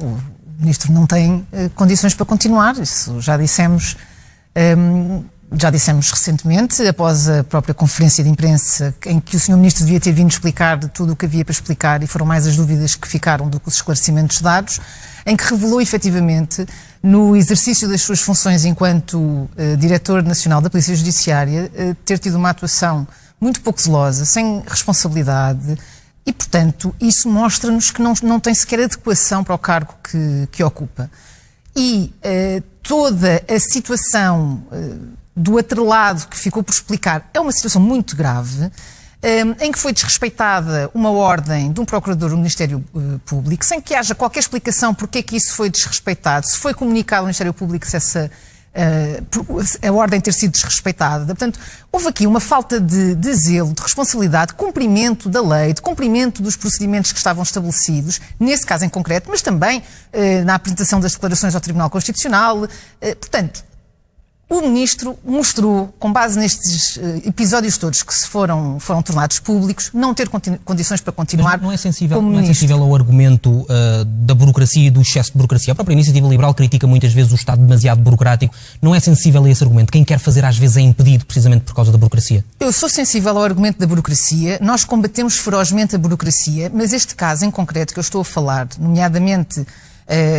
o Ministro não tem condições para continuar, isso já dissemos recentemente, após a própria conferência de imprensa, em que o Sr. Ministro devia ter vindo explicar de tudo o que havia para explicar, e foram mais as dúvidas que ficaram do que os esclarecimentos dados, em que revelou efetivamente, no exercício das suas funções enquanto Diretor Nacional da Polícia Judiciária, ter tido uma atuação muito pouco zelosa, sem responsabilidade, e, portanto, isso mostra-nos que não tem sequer adequação para o cargo que ocupa. E toda a situação do atrelado que ficou por explicar é uma situação muito grave, em que foi desrespeitada uma ordem de um procurador do Ministério Público, sem que haja qualquer explicação porque é que isso foi desrespeitado, se foi comunicado ao Ministério Público se a ordem ter sido desrespeitada. Portanto, houve aqui uma falta de zelo, de responsabilidade, de cumprimento da lei, de cumprimento dos procedimentos que estavam estabelecidos, nesse caso em concreto, mas também na apresentação das declarações ao Tribunal Constitucional. Portanto, o Ministro mostrou, com base nestes episódios todos que se foram tornados públicos, não ter condições para continuar. Mas não é sensível ao argumento da burocracia e do excesso de burocracia. A própria Iniciativa Liberal critica muitas vezes o Estado demasiado burocrático. Não é sensível a esse argumento? Quem quer fazer às vezes é impedido precisamente por causa da burocracia. Eu sou sensível ao argumento da burocracia. Nós combatemos ferozmente a burocracia, mas este caso em concreto que eu estou a falar, nomeadamente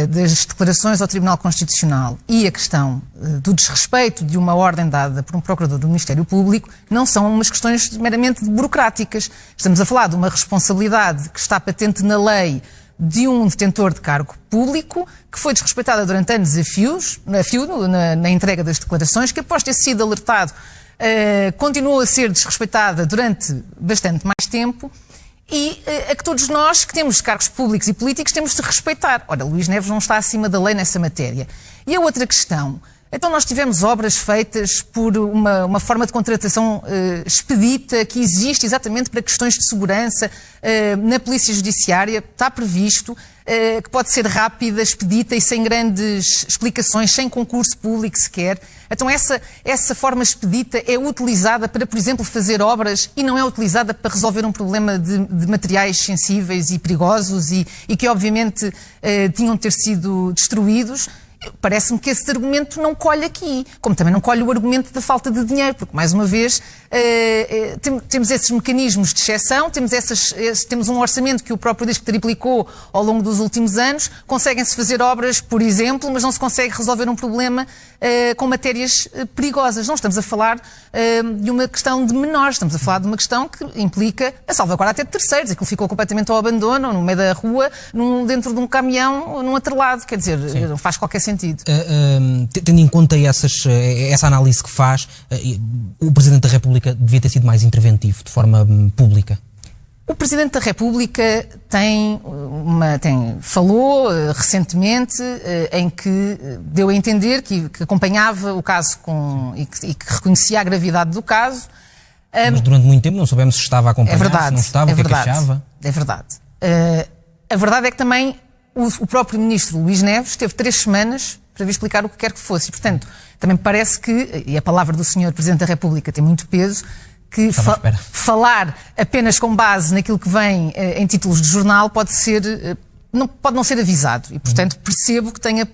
das declarações ao Tribunal Constitucional e a questão do desrespeito de uma ordem dada por um procurador do Ministério Público, não são umas questões meramente burocráticas. Estamos a falar de uma responsabilidade que está patente na lei de um detentor de cargo público, que foi desrespeitada durante anos a fio na entrega das declarações, que após ter sido alertado continuou a ser desrespeitada durante bastante mais tempo, e a que todos nós, que temos cargos públicos e políticos, temos de respeitar. Ora, Luís Neves não está acima da lei nessa matéria. E a outra questão, então nós tivemos obras feitas por uma forma de contratação expedita, que existe exatamente para questões de segurança na Polícia Judiciária, está previsto, que pode ser rápida, expedita e sem grandes explicações, sem concurso público sequer. Então essa forma expedita é utilizada para, por exemplo, fazer obras e não é utilizada para resolver um problema de materiais sensíveis e perigosos e que obviamente tinham de ter sido destruídos. Parece-me que esse argumento não colhe aqui, como também não colhe o argumento da falta de dinheiro, porque, mais uma vez, temos esses mecanismos de exceção, temos um orçamento que o próprio diz que triplicou ao longo dos últimos anos, conseguem-se fazer obras, por exemplo, mas não se consegue resolver um problema com matérias perigosas. Não estamos a falar de uma questão de menores, estamos a falar de uma questão que implica a salvaguarda até de terceiros. Aquilo ficou completamente ao abandono, no meio da rua, dentro de um caminhão, num atrelado. Quer dizer, não faz qualquer sentido. Tendo em conta essa análise que faz, o Presidente da República devia ter sido mais interventivo, de forma pública. O Presidente da República falou recentemente em que deu a entender que acompanhava o caso e que reconhecia a gravidade do caso. Mas durante muito tempo não soubemos se estava a acompanhar, se não estava, o que é que achava. É verdade. A verdade é que também o próprio Ministro Luís Neves teve 3 semanas para vir explicar o que quer que fosse. E, portanto, também me parece que, e a palavra do Sr. Presidente da República tem muito peso, que falar apenas com base naquilo que vem em títulos de jornal pode não ser avisado. E, portanto, percebo que tenha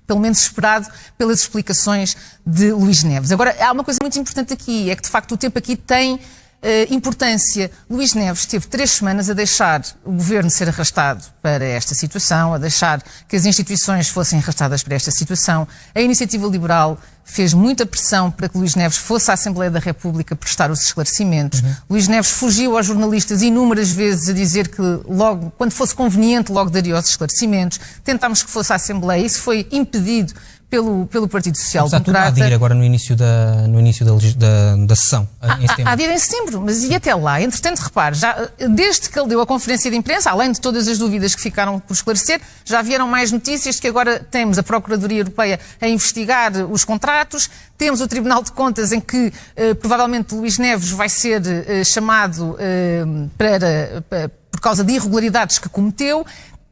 pelo menos esperado pelas explicações de Luís Neves. Agora, há uma coisa muito importante aqui, é que de facto o tempo aqui tem importância. Luís Neves teve 3 semanas a deixar o governo ser arrastado para esta situação, a deixar que as instituições fossem arrastadas para esta situação. A Iniciativa Liberal fez muita pressão para que Luís Neves fosse à Assembleia da República prestar os esclarecimentos. Luís Neves fugiu aos jornalistas inúmeras vezes a dizer que logo, quando fosse conveniente, logo daria os esclarecimentos. Tentámos que fosse à Assembleia. Isso foi impedido pelo Partido Social Democrata. Há de ir agora no início da sessão, em setembro. Há de ir em setembro, mas e até lá? Entretanto, repare, desde que ele deu a conferência de imprensa, além de todas as dúvidas que ficaram por esclarecer, já vieram mais notícias de que agora temos a Procuradoria Europeia a investigar os contratos, temos o Tribunal de Contas em que provavelmente Luís Neves vai ser chamado por causa de irregularidades que cometeu.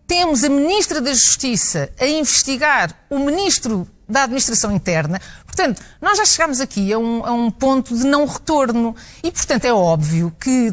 Temos a Ministra da Justiça a investigar o Ministro da Administração Interna. Portanto, nós já chegámos aqui a um ponto de não retorno e, portanto, é óbvio que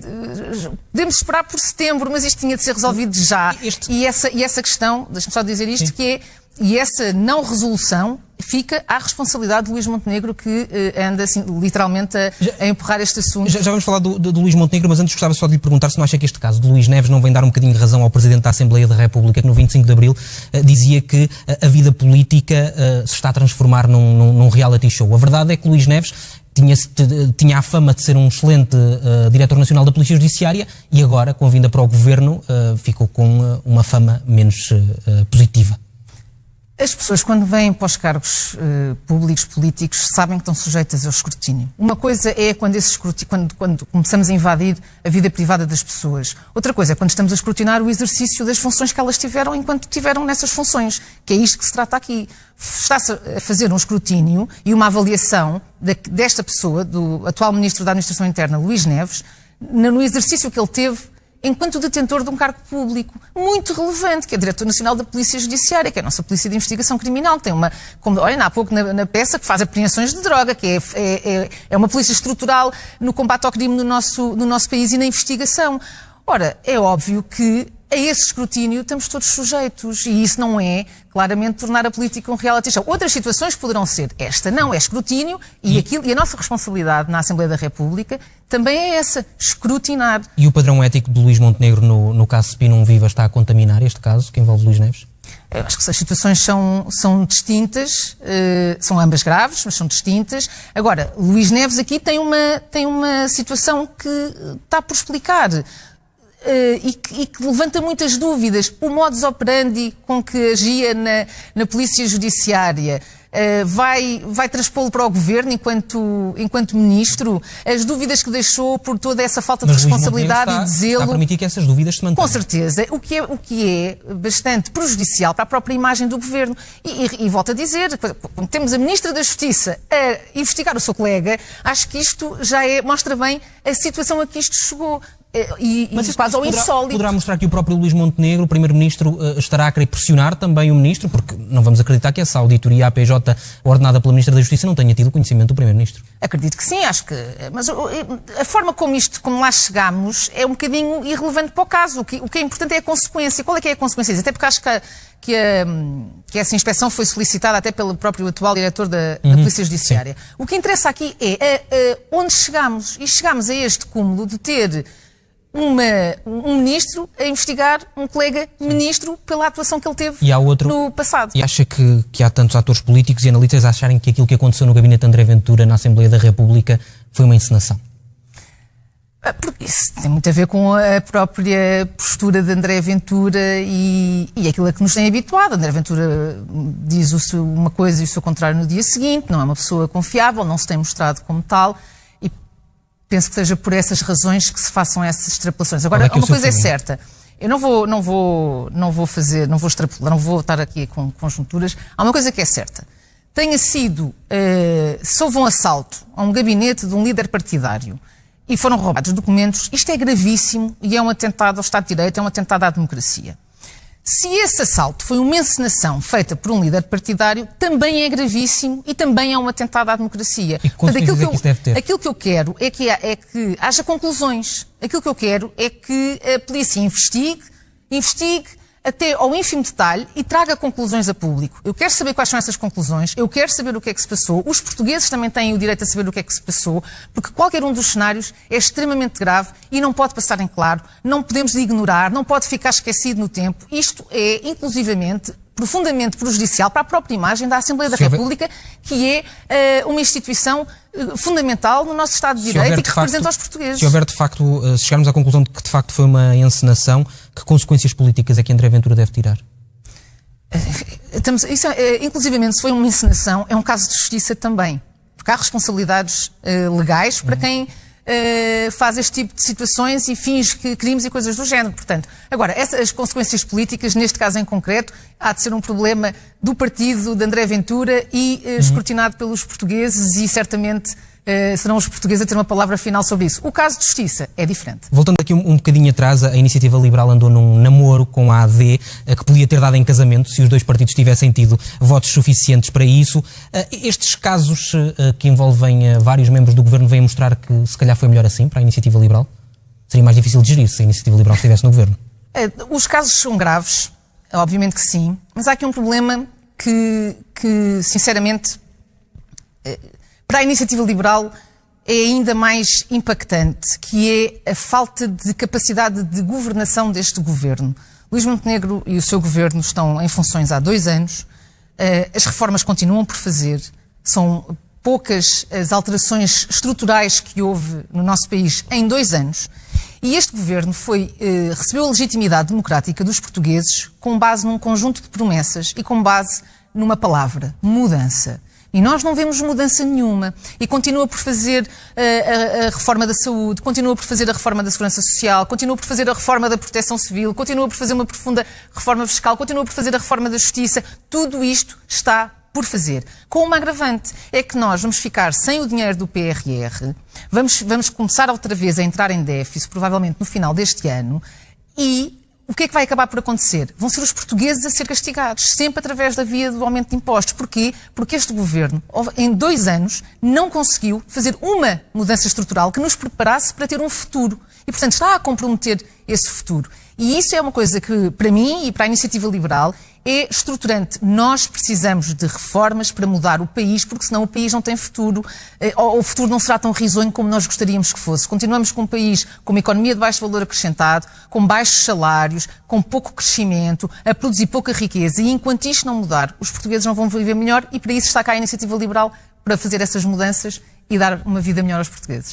podemos esperar por setembro, mas isto tinha de ser resolvido já. E essa questão, deixa-me só dizer isto, que é, e essa não resolução fica à responsabilidade de Luís Montenegro, que anda assim, literalmente a empurrar este assunto. Já vamos falar do Luís Montenegro, mas antes gostava só de lhe perguntar se não acha que este caso de Luís Neves não vem dar um bocadinho de razão ao Presidente da Assembleia da República, que no 25 de Abril dizia que a vida política se está a transformar num reality show. A verdade é que Luís Neves tinha a fama de ser um excelente diretor nacional da Polícia Judiciária e agora, com a vinda para o governo, ficou com uma fama menos positiva. As pessoas, quando vêm para os cargos públicos, políticos, sabem que estão sujeitas ao escrutínio. Uma coisa é quando começamos a invadir a vida privada das pessoas. Outra coisa é quando estamos a escrutinar o exercício das funções que elas tiveram enquanto tiveram nessas funções. Que é isto que se trata aqui. Está-se a fazer um escrutínio e uma avaliação desta pessoa, do atual Ministro da Administração Interna, Luís Neves, no exercício que ele teve enquanto detentor de um cargo público muito relevante, que é Diretor Nacional da Polícia Judiciária, que é a nossa Polícia de Investigação Criminal, que tem olhem, há pouco na peça, que faz apreensões de droga, que é uma polícia estrutural no combate ao crime no nosso país e na investigação. Ora, é óbvio que a esse escrutínio estamos todos sujeitos e isso não é, claramente, tornar a política um reality show. Outras situações poderão ser. Esta não, é escrutínio e a nossa responsabilidade na Assembleia da República também é essa, escrutinar. E o padrão ético de Luís Montenegro no caso Spin Viva está a contaminar este caso que envolve Luís Neves? Eu acho que as situações são distintas, são ambas graves, mas são distintas. Agora, Luís Neves aqui tem uma situação que está por explicar. E que levanta muitas dúvidas. O modus operandi com que agia na Polícia Judiciária vai transpô-lo para o Governo enquanto Ministro? As dúvidas que deixou por toda essa falta de responsabilidade e de zelo... Está a permitir que essas dúvidas se mantenham. Com certeza. O que é bastante prejudicial para a própria imagem do Governo. E volto a dizer, quando temos a Ministra da Justiça a investigar o seu colega, acho que isto já mostra bem a situação a que isto chegou. Mas quase ao insólito. Poderá mostrar que o próprio Luís Montenegro, o Primeiro-Ministro, estará a querer pressionar também o Ministro, porque não vamos acreditar que essa auditoria APJ ordenada pela Ministra da Justiça não tenha tido conhecimento do Primeiro-Ministro. Acredito que sim, acho que... Mas a forma como lá chegámos é um bocadinho irrelevante para o caso. O que é importante é a consequência. Qual é que é a consequência? Até porque acho que essa inspeção foi solicitada até pelo próprio atual diretor da Polícia Judiciária. Sim. O que interessa aqui é onde chegamos. E chegamos a este cúmulo de ter um ministro a investigar um colega ministro pela atuação que ele teve no passado. E acha que há tantos atores políticos e analistas a acharem que aquilo que aconteceu no gabinete de André Ventura na Assembleia da República foi uma encenação? Porque isso tem muito a ver com a própria postura de André Ventura e aquilo a que nos tem habituado. André Ventura diz uma coisa e o seu contrário no dia seguinte, não é uma pessoa confiável, não se tem mostrado como tal. Penso que seja por essas razões que se façam essas extrapolações. Agora, uma coisa é certa. Eu não vou extrapolar, não vou estar aqui com conjunturas. Há uma coisa que é certa. Se houve um assalto a um gabinete de um líder partidário e foram roubados documentos, isto é gravíssimo e é um atentado ao Estado de Direito, é um atentado à democracia. Se esse assalto foi uma encenação feita por um líder partidário, também é gravíssimo e também é um atentado à democracia. E que consequências é que isso deve ter? Aquilo que eu quero é que haja conclusões. Aquilo que eu quero é que a polícia investigue até ao ínfimo detalhe e traga conclusões a público. Eu quero saber quais são essas conclusões, eu quero saber o que é que se passou. Os portugueses também têm o direito a saber o que é que se passou, porque qualquer um dos cenários é extremamente grave e não pode passar em claro, não podemos ignorar, não pode ficar esquecido no tempo. Isto é, inclusivamente, profundamente prejudicial para a própria imagem da Assembleia da República, que é uma instituição fundamental no nosso Estado de Direito e que representa os portugueses. Se houver de facto, se chegarmos à conclusão de que de facto foi uma encenação, que consequências políticas é que André Ventura deve tirar? Inclusivamente, se foi uma encenação, é um caso de justiça também. Porque há responsabilidades legais para quem faz este tipo de situações e finge que crimes e coisas do género. Portanto, agora, as consequências políticas, neste caso em concreto, há de ser um problema do partido de André Ventura e escrutinado pelos portugueses e certamente serão os portugueses a ter uma palavra final sobre isso. O caso de justiça é diferente. Voltando aqui um bocadinho atrás, a Iniciativa Liberal andou num namoro com a AD, que podia ter dado em casamento se os dois partidos tivessem tido votos suficientes para isso. Estes casos que envolvem vários membros do governo vêm mostrar que se calhar foi melhor assim para a Iniciativa Liberal? Seria mais difícil de gerir se a Iniciativa Liberal estivesse no governo? Os casos são graves, obviamente que sim, mas há aqui um problema que sinceramente, para a Iniciativa Liberal é ainda mais impactante, que é a falta de capacidade de governação deste governo. Luís Montenegro e o seu governo estão em funções há 2 anos, as reformas continuam por fazer, são poucas as alterações estruturais que houve no nosso país em 2 anos, e este governo recebeu a legitimidade democrática dos portugueses com base num conjunto de promessas e com base numa palavra: mudança. E nós não vemos mudança nenhuma. E continua por fazer a reforma da saúde, continua por fazer a reforma da segurança social, continua por fazer a reforma da proteção civil, continua por fazer uma profunda reforma fiscal, continua por fazer a reforma da justiça. Tudo isto está por fazer. Com uma agravante, é que nós vamos ficar sem o dinheiro do PRR, vamos começar outra vez a entrar em déficit, provavelmente no final deste ano, e o que é que vai acabar por acontecer? Vão ser os portugueses a ser castigados, sempre através da via do aumento de impostos. Porquê? Porque este governo, em 2 anos, não conseguiu fazer uma mudança estrutural que nos preparasse para ter um futuro. E, portanto, está a comprometer esse futuro. E isso é uma coisa que, para mim e para a Iniciativa Liberal, é estruturante. Nós precisamos de reformas para mudar o país, porque senão o país não tem futuro, ou o futuro não será tão risonho como nós gostaríamos que fosse. Continuamos com um país com uma economia de baixo valor acrescentado, com baixos salários, com pouco crescimento, a produzir pouca riqueza. E enquanto isto não mudar, os portugueses não vão viver melhor, e para isso está cá a Iniciativa Liberal, para fazer essas mudanças e dar uma vida melhor aos portugueses.